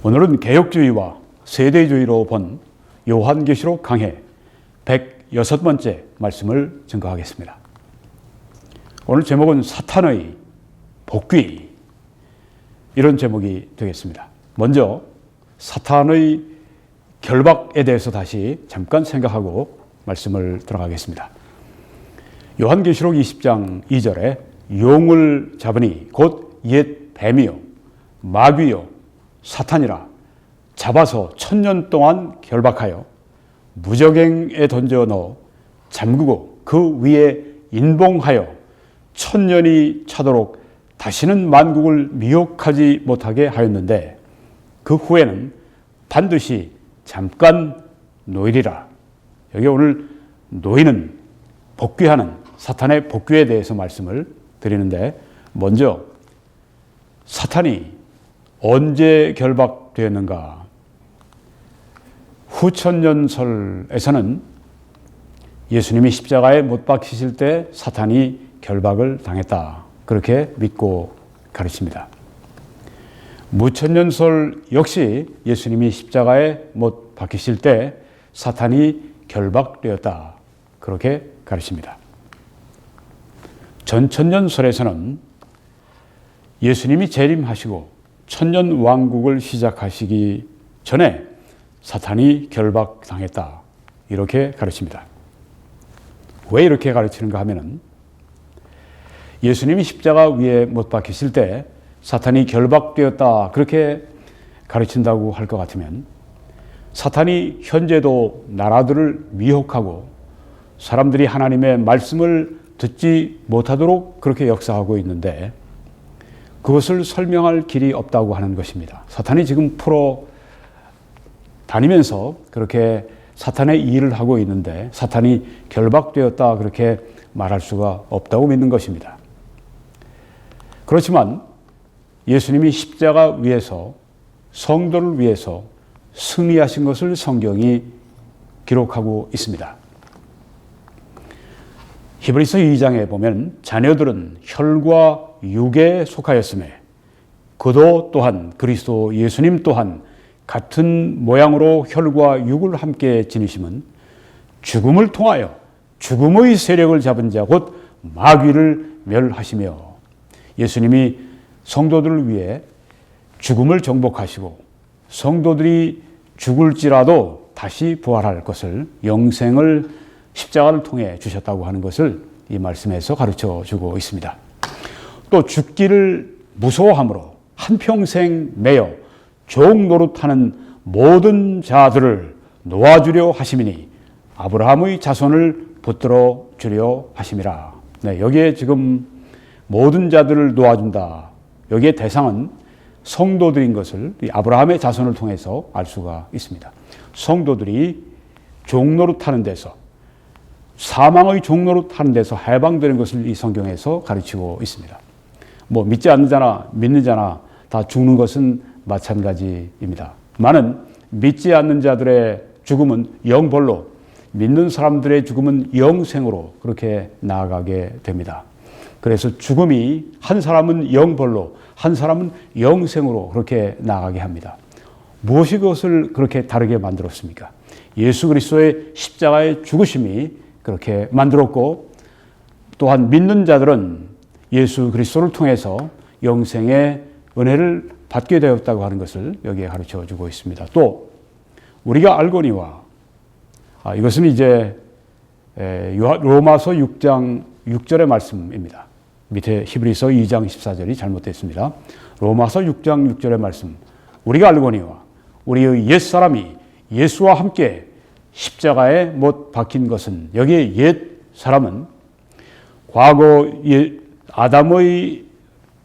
오늘은 개혁주의와 세대주의로 본 요한계시록 강해 106번째 말씀을 증거하겠습니다. 오늘 제목은 사탄의 복귀, 이런 제목이 되겠습니다. 먼저 사탄의 결박에 대해서 다시 잠깐 생각하고 말씀을 들어가겠습니다. 요한계시록 20장 2절에 용을 잡으니 곧 옛 뱀이요 마귀요 사탄이라 잡아서 1000년 동안 결박하여 무저갱에 던져 넣어 잠그고 그 위에 인봉하여 1000년이 차도록 다시는 만국을 미혹하지 못하게 하였는데 그 후에는 반드시 잠깐 놓이리라. 여기 오늘 놓이는, 복귀하는 사탄의 복귀에 대해서 말씀을 드리는데, 먼저 사탄이 언제 결박되었는가? 후천년설에서는 예수님이 십자가에 못 박히실 때 사탄이 결박을 당했다, 그렇게 믿고 가르칩니다. 무천년설 역시 예수님이 십자가에 못 박히실 때 사탄이 결박되었다, 그렇게 가르칩니다. 전천년설에서는 예수님이 재림하시고 천년왕국을 시작하시기 전에 사탄이 결박당했다, 이렇게 가르칩니다. 왜 이렇게 가르치는가 하면은 예수님이 십자가 위에 못 박히실 때 사탄이 결박되었다, 그렇게 가르친다고 할 것 같으면 사탄이 현재도 나라들을 미혹하고 사람들이 하나님의 말씀을 듣지 못하도록 그렇게 역사하고 있는데 그것을 설명할 길이 없다고 하는 것입니다. 사탄이 지금 풀어 다니면서 그렇게 사탄의 일을 하고 있는데 사탄이 결박되었다, 그렇게 말할 수가 없다고 믿는 것입니다. 그렇지만 예수님이 십자가 위에서 성도를 위해서 승리하신 것을 성경이 기록하고 있습니다. 히브리서 2장에 보면 자녀들은 혈과 육에 속하였음에 그도 또한 그리스도 예수님 또한 같은 모양으로 혈과 육을 함께 지니심은 죽음을 통하여 죽음의 세력을 잡은 자 곧 마귀를 멸하시며, 예수님이 성도들을 위해 죽음을 정복하시고 성도들이 죽을지라도 다시 부활할 것을, 영생을 십자가를 통해 주셨다고 하는 것을 이 말씀에서 가르쳐 주고 있습니다. 또 죽기를 무서워함으로 한평생 매여 종 노릇하는 모든 자들을 놓아주려 하심이니 아브라함의 자손을 붙들어 주려 하심이라. 네, 여기에 지금 모든 자들을 놓아준다, 여기에 대상은 성도들인 것을 아브라함의 자손을 통해서 알 수가 있습니다. 성도들이 종노릇하는 데서, 사망의 종노릇하는 데서 해방되는 것을 이 성경에서 가르치고 있습니다. 믿지 않는 자나 믿는 자나 다 죽는 것은 마찬가지입니다. 많은 믿지 않는 자들의 죽음은 영벌로, 믿는 사람들의 죽음은 영생으로 그렇게 나아가게 됩니다. 그래서 죽음이 한 사람은 영벌로, 한 사람은 영생으로 그렇게 나아가게 합니다. 무엇이 그것을 그렇게 다르게 만들었습니까? 예수 그리스도의 십자가의 죽으심이 그렇게 만들었고, 또한 믿는 자들은 예수 그리스도를 통해서 영생의 은혜를 받게 되었다고 하는 것을 여기에 가르쳐 주고 있습니다. 또 우리가 알거니와, 이것은 이제 로마서 6장 6절의 말씀입니다. 밑에 히브리서 2장 14절이 잘못됐습니다. 로마서 6장 6절의 말씀. 우리가 알거니와 우리의 옛사람이 예수와 함께 십자가에 못 박힌 것은, 여기에 옛사람은 과거 아담의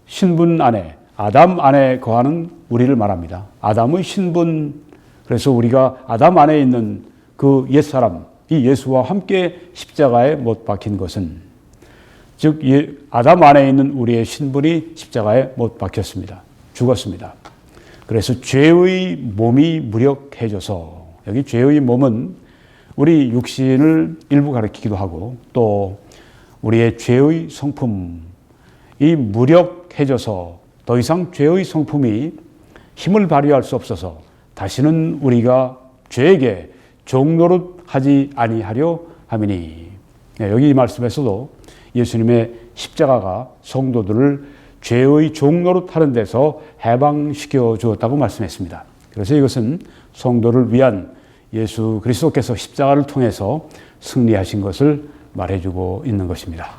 신분 안에, 아담 안에 거하는 우리를 말합니다. 아담의 신분, 그래서 우리가 아담 안에 있는 그 옛사람, 이 예수와 함께 십자가에 못 박힌 것은, 즉 아담 안에 있는 우리의 신분이 십자가에 못 박혔습니다. 죽었습니다. 그래서 죄의 몸이 무력해져서, 여기 죄의 몸은 우리 육신을 일부 가리키기도 하고 또 우리의 죄의 성품, 이 무력해져서 더 이상 죄의 성품이 힘을 발휘할 수 없어서 다시는 우리가 죄에게 종노릇하지 아니하려 함이니. 여기 이 말씀에서도 예수님의 십자가가 성도들을 죄의 종노릇하는 데서 해방시켜 주었다고 말씀했습니다. 그래서 이것은 성도를 위한 예수 그리스도께서 십자가를 통해서 승리하신 것을 말해주고 있는 것입니다.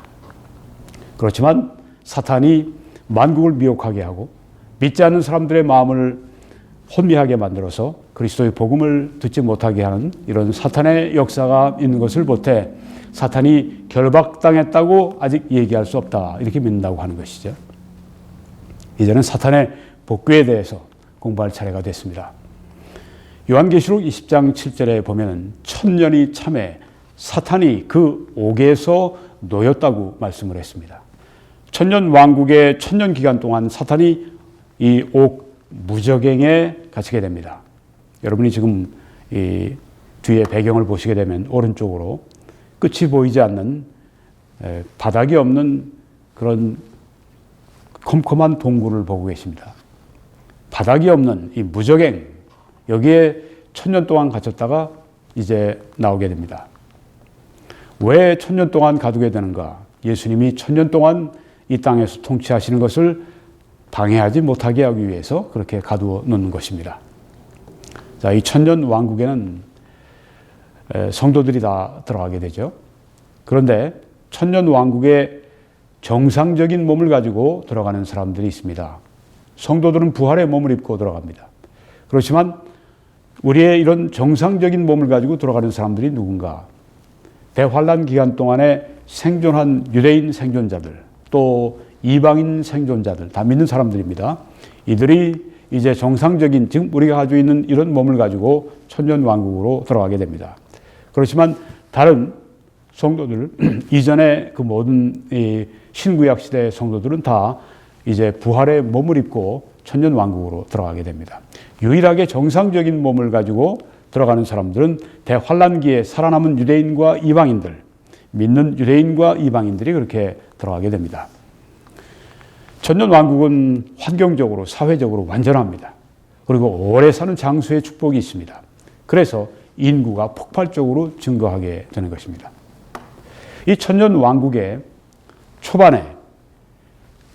그렇지만 사탄이 만국을 미혹하게 하고 믿지 않는 사람들의 마음을 혼미하게 만들어서 그리스도의 복음을 듣지 못하게 하는 이런 사탄의 역사가 있는 것을 보태 사탄이 결박당했다고 아직 얘기할 수 없다, 이렇게 믿는다고 하는 것이죠. 이제는 사탄의 복귀에 대해서 공부할 차례가 됐습니다. 요한계시록 20장 7절에 보면 천년이 참에 사탄이 그 옥에서 놓였다고 말씀을 했습니다. 천년 왕국의 천년 기간 동안 사탄이 이 옥 무저갱에 갇히게 됩니다. 여러분이 지금 이 뒤에 배경을 보시게 되면 오른쪽으로 끝이 보이지 않는 바닥이 없는 그런 컴컴한 동굴을 보고 계십니다. 바닥이 없는 이 무저갱, 여기에 천년 동안 갇혔다가 이제 나오게 됩니다. 왜 천년 동안 가두게 되는가? 예수님이 천년 동안 이 땅에서 통치하시는 것을 방해하지 못하게 하기 위해서 그렇게 가두어 놓는 것입니다. 자, 이 천년 왕국에는 성도들이 다 들어가게 되죠. 그런데 천년 왕국에 정상적인 몸을 가지고 들어가는 사람들이 있습니다. 성도들은 부활의 몸을 입고 들어갑니다. 그렇지만 우리의 이런 정상적인 몸을 가지고 들어가는 사람들이 누군가? 대환란 기간 동안에 생존한 유대인 생존자들, 또 이방인 생존자들, 다 믿는 사람들입니다. 이들이 이제 정상적인, 지금 우리가 가지고 있는 이런 몸을 가지고 천년 왕국으로 들어가게 됩니다. 그렇지만 다른 성도들, 이전에 그 모든 이 신구약 시대의 성도들은 다 이제 부활의 몸을 입고 천년 왕국으로 들어가게 됩니다. 유일하게 정상적인 몸을 가지고 들어가는 사람들은 대환란기에 살아남은 유대인과 이방인들, 믿는 유대인과 이방인들이 그렇게 들어가게 됩니다. 천년 왕국은 환경적으로, 사회적으로 완전합니다. 그리고 오래 사는 장수의 축복이 있습니다. 그래서 인구가 폭발적으로 증가하게 되는 것입니다. 이 천년 왕국의 초반에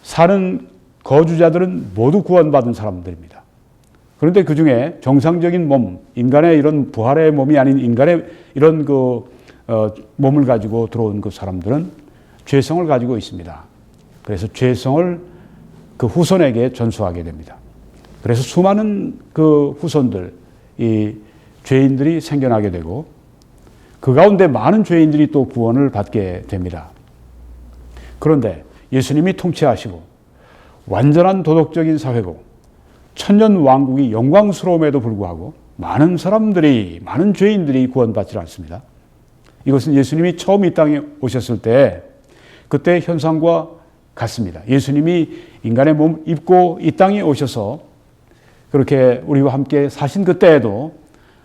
사는 거주자들은 모두 구원받은 사람들입니다. 그런데 그 중에 정상적인 몸, 인간의 이런 부활의 몸이 아닌 인간의 이런 몸을 가지고 들어온 그 사람들은 죄성을 가지고 있습니다. 그래서 죄성을 그 후손에게 전수하게 됩니다. 그래서 수많은 그 후손들, 이 죄인들이 생겨나게 되고 그 가운데 많은 죄인들이 또 구원을 받게 됩니다. 그런데 예수님이 통치하시고 완전한 도덕적인 사회고 천년 왕국이 영광스러움에도 불구하고 많은 사람들이, 많은 죄인들이 구원받지 않습니다. 이것은 예수님이 처음 이 땅에 오셨을 때 그때 현상과 같습니다. 예수님이 인간의 몸 입고 이 땅에 오셔서 그렇게 우리와 함께 사신 그때에도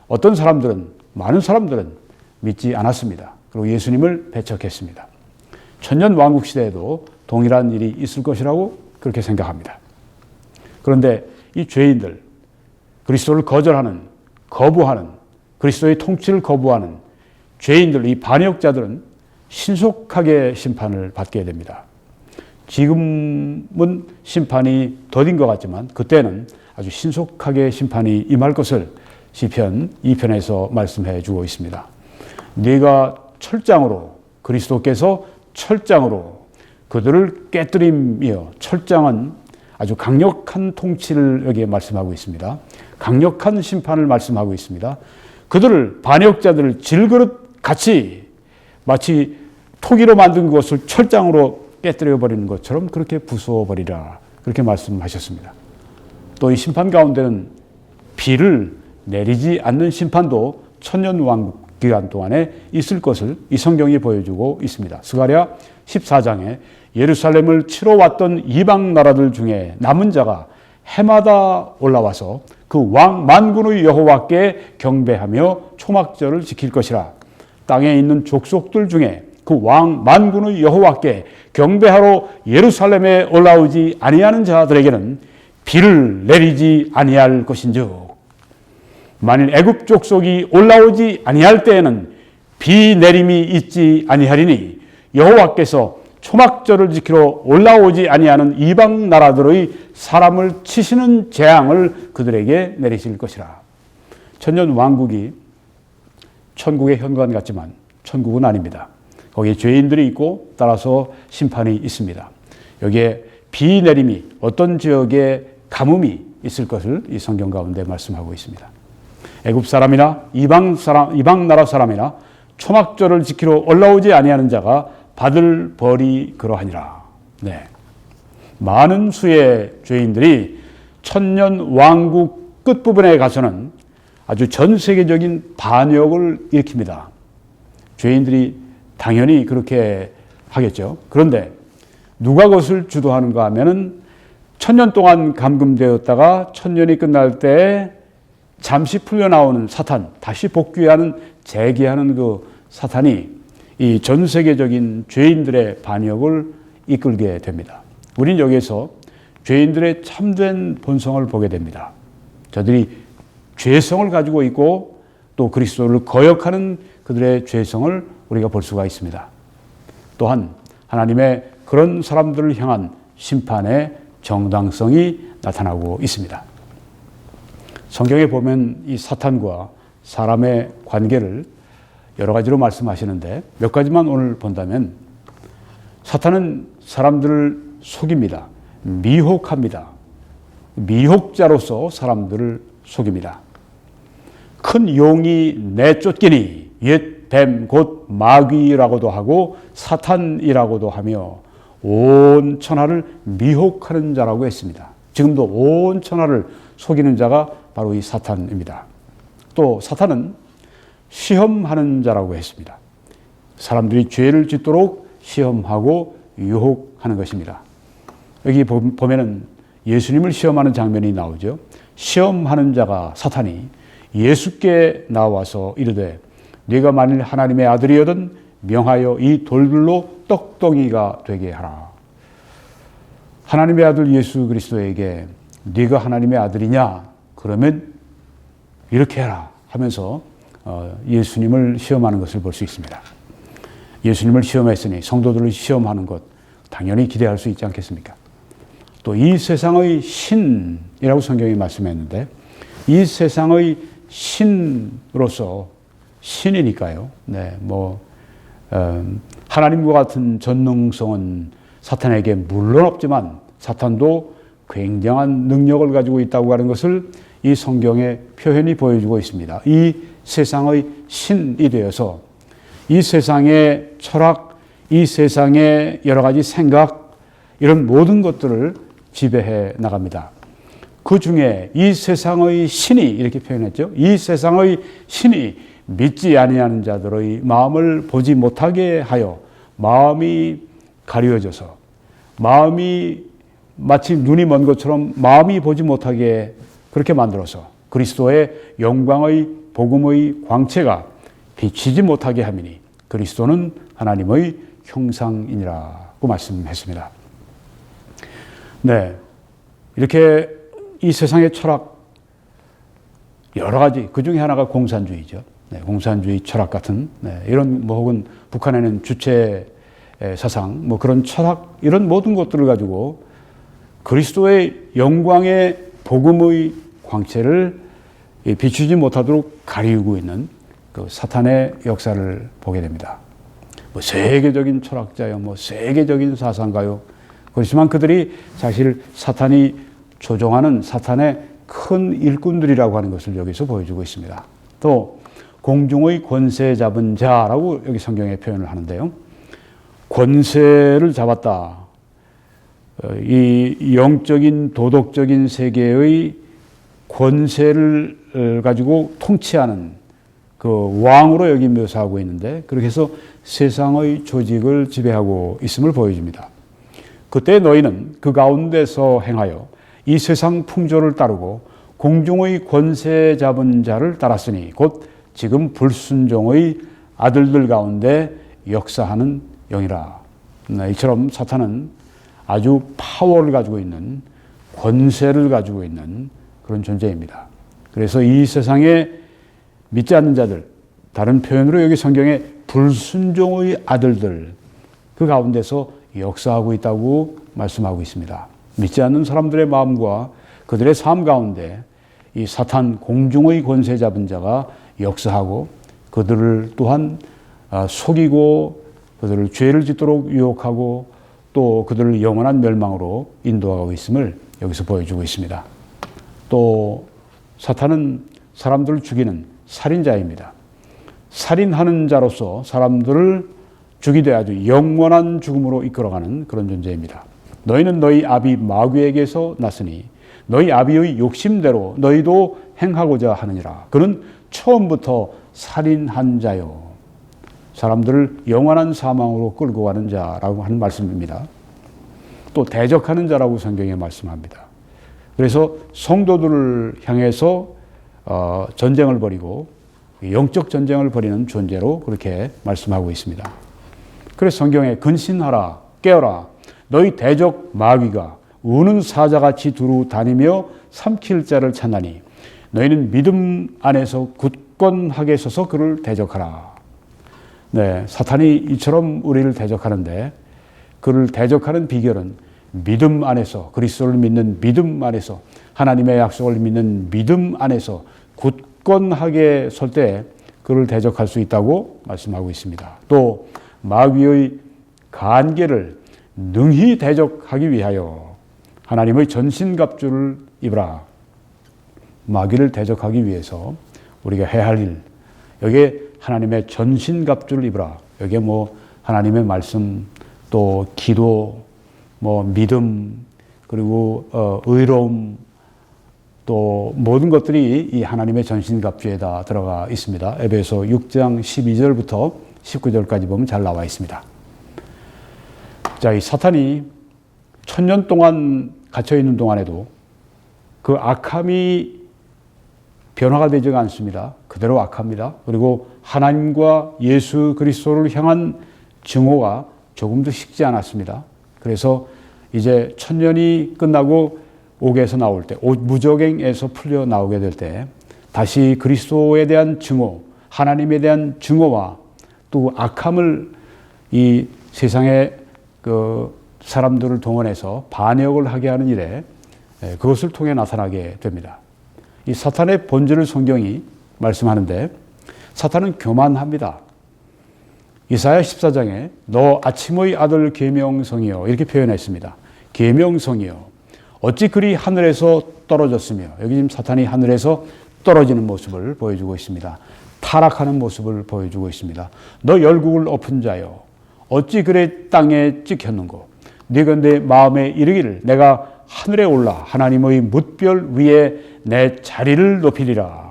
어떤 사람들은, 많은 사람들은 믿지 않았습니다. 그리고 예수님을 배척했습니다. 천년 왕국 시대에도 동일한 일이 있을 것이라고 그렇게 생각합니다. 그런데 이 죄인들, 그리스도를 거절하는, 거부하는, 그리스도의 통치를 거부하는 죄인들, 이 반역자들은 신속하게 심판을 받게 됩니다. 지금은 심판이 더딘 것 같지만 그때는 아주 신속하게 심판이 임할 것을 시편 2편에서 말씀해 주고 있습니다. 네가 철장으로, 그리스도께서 철장으로 그들을 깨뜨림이요. 철장은 아주 강력한 통치를 여기에 말씀하고 있습니다. 강력한 심판을 말씀하고 있습니다. 그들을, 반역자들을 질그릇 같이 마치 토기로 만든 것을 철장으로 깨뜨려 버리는 것처럼 그렇게 부수어 버리라, 그렇게 말씀하셨습니다. 또 이 심판 가운데는 비를 내리지 않는 심판도 천년 왕국 기간 동안에 있을 것을 이 성경이 보여주고 있습니다. 스가랴 14장에 예루살렘을 치러 왔던 이방 나라들 중에 남은 자가 해마다 올라와서 그 왕 만군의 여호와께 경배하며 초막절을 지킬 것이라. 땅에 있는 족속들 중에 그 왕 만군의 여호와께 경배하러 예루살렘에 올라오지 아니하는 자들에게는 비를 내리지 아니할 것인즉 만일 애굽 족속이 올라오지 아니할 때에는 비 내림이 있지 아니하리니 여호와께서 초막절을 지키러 올라오지 아니하는 이방 나라들의 사람을 치시는 재앙을 그들에게 내리실 것이라. 천년 왕국이 천국의 현관 같지만 천국은 아닙니다. 거기에 죄인들이 있고 따라서 심판이 있습니다. 여기에 비 내림이 어떤 지역에 가뭄이 있을 것을 이 성경 가운데 말씀하고 있습니다. 애굽 사람이나 이방 나라 사람이나 초막절을 지키러 올라오지 아니하는 자가 받을 벌이 그러하니라. 네. 많은 수의 죄인들이 천년 왕국 끝부분에 가서는 아주 전 세계적인 반역을 일으킵니다. 죄인들이 당연히 그렇게 하겠죠. 그런데 누가 그것을 주도하는가 하면은 천년 동안 감금되었다가 천년이 끝날 때 잠시 풀려나오는 사탄, 다시 복귀하는, 재기하는 그 사탄이 이 전 세계적인 죄인들의 반역을 이끌게 됩니다. 우린 여기에서 죄인들의 참된 본성을 보게 됩니다. 저들이 죄성을 가지고 있고 또 그리스도를 거역하는 그들의 죄성을 우리가 볼 수가 있습니다. 또한 하나님의 그런 사람들을 향한 심판의 정당성이 나타나고 있습니다. 성경에 보면 이 사탄과 사람의 관계를 여러 가지로 말씀하시는데 몇 가지만 오늘 본다면 사탄은 사람들을 속입니다. 미혹합니다. 미혹자로서 사람들을 속입니다. 큰 용이 내쫓기니 옛 뱀 곧 마귀라고도 하고 사탄이라고도 하며 온 천하를 미혹하는 자라고 했습니다. 지금도 온 천하를 속이는 자가 바로 이 사탄입니다. 또 사탄은 시험하는 자라고 했습니다. 사람들이 죄를 짓도록 시험하고 유혹하는 것입니다. 여기 보면은 예수님을 시험하는 장면이 나오죠. 시험하는 자가 사탄이 예수께 나와서 이르되 네가 만일 하나님의 아들이거든 명하여 이 돌들로 떡덩이가 되게 하라. 하나님의 아들 예수 그리스도에게 네가 하나님의 아들이냐? 그러면 이렇게 해라 하면서 예수님을 시험하는 것을 볼 수 있습니다. 예수님을 시험했으니 성도들을 시험하는 것 당연히 기대할 수 있지 않겠습니까? 또 이 세상의 신이라고 성경이 말씀했는데 이 세상의 신으로서 신이니까요. 네, 하나님과 같은 전능성은 사탄에게 물론 없지만 사탄도 굉장한 능력을 가지고 있다고 하는 것을 이 성경의 표현이 보여주고 있습니다. 이 세상의 신이 되어서 이 세상의 철학, 이 세상의 여러 가지 생각, 이런 모든 것들을 지배해 나갑니다. 그 중에 이 세상의 신이 이렇게 표현했죠. 이 세상의 신이 믿지 아니하는 자들의 마음을 보지 못하게 하여 마음이 가려져서 마음이 마치 눈이 먼 것처럼 마음이 보지 못하게 그렇게 만들어서 그리스도의 영광의 복음의 광채가 비치지 못하게 함이니 그리스도는 하나님의 형상이니라고 말씀했습니다. 네, 이렇게 이 세상의 철학 여러 가지 그 중에 하나가 공산주의죠. 네, 공산주의 철학 같은 이런 혹은 북한에는 주체 사상 그런 철학 이런 모든 것들을 가지고 그리스도의 영광의 복음의 광채를 비추지 못하도록 가리우고 있는 그 사탄의 역사를 보게 됩니다. 세계적인 철학자요, 세계적인 사상가요. 그렇지만 그들이 사실 사탄이 조종하는 사탄의 큰 일꾼들이라고 하는 것을 여기서 보여주고 있습니다. 또 공중의 권세 잡은 자라고 여기 성경에 표현을 하는데요. 권세를 잡았다. 이 영적인 도덕적인 세계의 권세를 가지고 통치하는 그 왕으로 여기 묘사하고 있는데 그렇게 해서 세상의 조직을 지배하고 있음을 보여줍니다. 그때 너희는 그 가운데서 행하여 이 세상 풍조를 따르고 공중의 권세 잡은 자를 따랐으니 곧 지금 불순종의 아들들 가운데 역사하는 영이라. 이처럼 사탄은 아주 파워를 가지고 있는 권세를 가지고 있는 그런 존재입니다. 그래서 이 세상에 믿지 않는 자들, 다른 표현으로 여기 성경에 불순종의 아들들, 그 가운데서 역사하고 있다고 말씀하고 있습니다. 믿지 않는 사람들의 마음과 그들의 삶 가운데 이 사탄 공중의 권세 잡은 자가 역사하고 그들을 또한 속이고 그들을 죄를 짓도록 유혹하고 또 그들을 영원한 멸망으로 인도하고 있음을 여기서 보여주고 있습니다. 또 사탄은 사람들을 죽이는 살인자입니다. 살인하는 자로서 사람들을 죽이되 아주 영원한 죽음으로 이끌어가는 그런 존재입니다. 너희는 너희 아비 마귀에게서 났으니 너희 아비의 욕심대로 너희도 행하고자 하느니라. 그는 처음부터 살인한 자요. 사람들을 영원한 사망으로 끌고 가는 자라고 하는 말씀입니다. 또 대적하는 자라고 성경에 말씀합니다. 그래서 성도들을 향해서 전쟁을 벌이고 영적 전쟁을 벌이는 존재로 그렇게 말씀하고 있습니다. 그래서 성경에 근신하라, 깨어라, 너희 대적 마귀가 우는 사자같이 두루 다니며 삼킬 자를 찾나니 너희는 믿음 안에서 굳건하게 서서 그를 대적하라. 네, 사탄이 이처럼 우리를 대적하는데 그를 대적하는 비결은 믿음 안에서, 그리스도를 믿는 믿음 안에서, 하나님의 약속을 믿는 믿음 안에서 굳건하게 설 때 그를 대적할 수 있다고 말씀하고 있습니다. 또 마귀의 간계를 능히 대적하기 위하여 하나님의 전신갑주를 입으라. 마귀를 대적하기 위해서 우리가 해야 할 일, 여기에 하나님의 전신갑주를 입으라. 여기에 하나님의 말씀, 또 기도, 믿음, 그리고 의로움, 또 모든 것들이 이 하나님의 전신갑주에다 들어가 있습니다. 에베소 6장 12절부터 19절까지 보면 잘 나와 있습니다. 자, 이 사탄이 1000년 동안 갇혀 있는 동안에도 그 악함이 변화가 되지 않습니다. 그대로 악합니다. 그리고 하나님과 예수 그리스도를 향한 증오가 조금도 식지 않았습니다. 그래서 이제 1000년이 끝나고 옥에서 나올 때, 무저갱에서 풀려 나오게 될 때 다시 그리스도에 대한 증오, 하나님에 대한 증오와 또 악함을 이 세상의 그 사람들을 동원해서 반역을 하게 하는 일에 그것을 통해 나타나게 됩니다. 이 사탄의 본질을 성경이 말씀하는데 사탄은 교만합니다. 이사야 14장에 너 아침의 아들 계명성이여 이렇게 표현했습니다. 계명성이여 어찌 그리 하늘에서 떨어졌으며, 여기 지금 사탄이 하늘에서 떨어지는 모습을 보여주고 있습니다. 타락하는 모습을 보여주고 있습니다. 너 열국을 엎은 자여 어찌 그래 땅에 찍혔는고, 네가 내 마음에 이르기를 내가 하늘에 올라 하나님의 뭇별 위에 내 자리를 높이리라.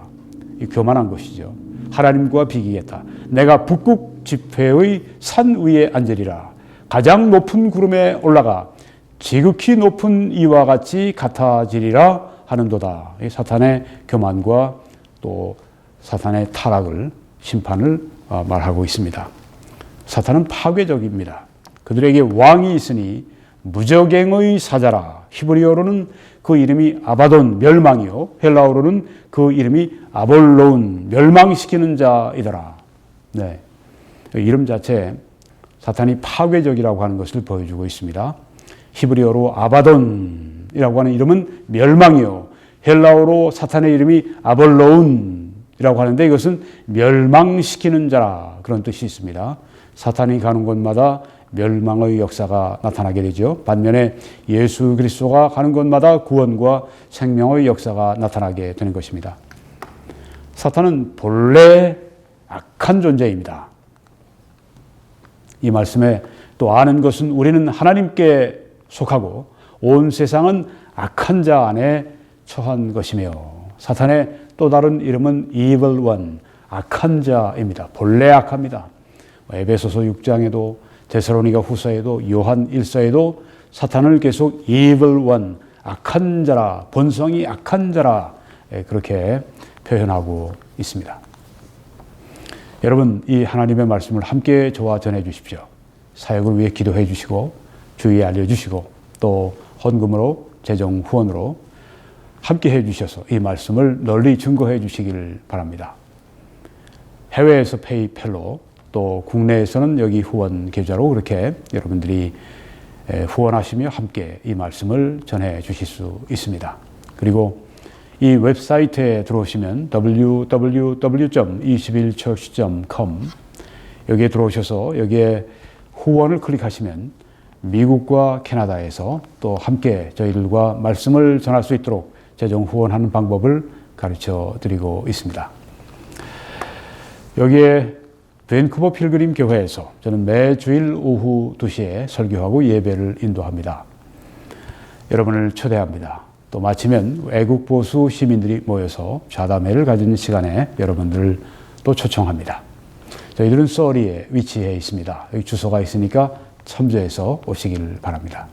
이 교만한 것이죠. 하나님과 비기겠다. 내가 북극 지폐의 산 위에 앉으리라. 가장 높은 구름에 올라가 지극히 높은 이와 같이 같아지리라 하는도다. 이 사탄의 교만과 또 사탄의 타락을, 심판을 말하고 있습니다. 사탄은 파괴적입니다. 그들에게 왕이 있으니 무저갱의 사자라. 히브리어로는 그 이름이 아바돈, 멸망이요. 헬라어로는 그 이름이 아볼로운, 멸망시키는 자이더라. 네. 이름 자체에 사탄이 파괴적이라고 하는 것을 보여주고 있습니다. 히브리어로 아바돈이라고 하는 이름은 멸망이요. 헬라어로 사탄의 이름이 아볼로운이라고 하는데 이것은 멸망시키는 자라, 그런 뜻이 있습니다. 사탄이 가는 곳마다 멸망의 역사가 나타나게 되죠. 반면에 예수 그리스도가 가는 곳마다 구원과 생명의 역사가 나타나게 되는 것입니다. 사탄은 본래 악한 존재입니다. 이 말씀에 또 아는 것은 우리는 하나님께 속하고 온 세상은 악한 자 안에 처한 것이며, 사탄의 또 다른 이름은 Evil One, 악한 자입니다. 본래 악합니다. 에베소서 6장에도 데살로니가 후서에도 요한 1서에도 사탄을 계속 Evil One, 악한 자라, 본성이 악한 자라 그렇게 표현하고 있습니다. 여러분, 이 하나님의 말씀을 함께 저와 전해 주십시오. 사역을 위해 기도해 주시고 주위에 알려주시고 또 헌금으로 재정 후원으로 함께 해주셔서 이 말씀을 널리 증거해 주시기를 바랍니다. 해외에서 페이펠로 또 국내에서는 여기 후원 계좌로 그렇게 여러분들이 후원하시며 함께 이 말씀을 전해 주실 수 있습니다. 그리고 이 웹사이트에 들어오시면 www.21church.com 여기에 들어오셔서 여기에 후원을 클릭하시면 미국과 캐나다에서 또 함께 저희들과 말씀을 전할 수 있도록 재정 후원하는 방법을 가르쳐 드리고 있습니다. 여기에 밴쿠버 필그림 교회에서 저는 매주일 오후 2시에 설교하고 예배를 인도합니다. 여러분을 초대합니다. 또 마치면 외국 보수 시민들이 모여서 좌담회를 가지는 시간에 여러분들을 또 초청합니다. 저희들은 서리에 위치해 있습니다. 여기 주소가 있으니까 참조해서 오시길 바랍니다.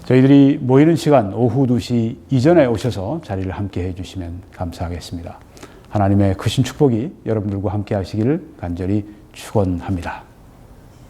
저희들이 모이는 시간 오후 2시 이전에 오셔서 자리를 함께 해주시면 감사하겠습니다. 하나님의 크신 축복이 여러분들과 함께 하시기를 간절히 축원합니다.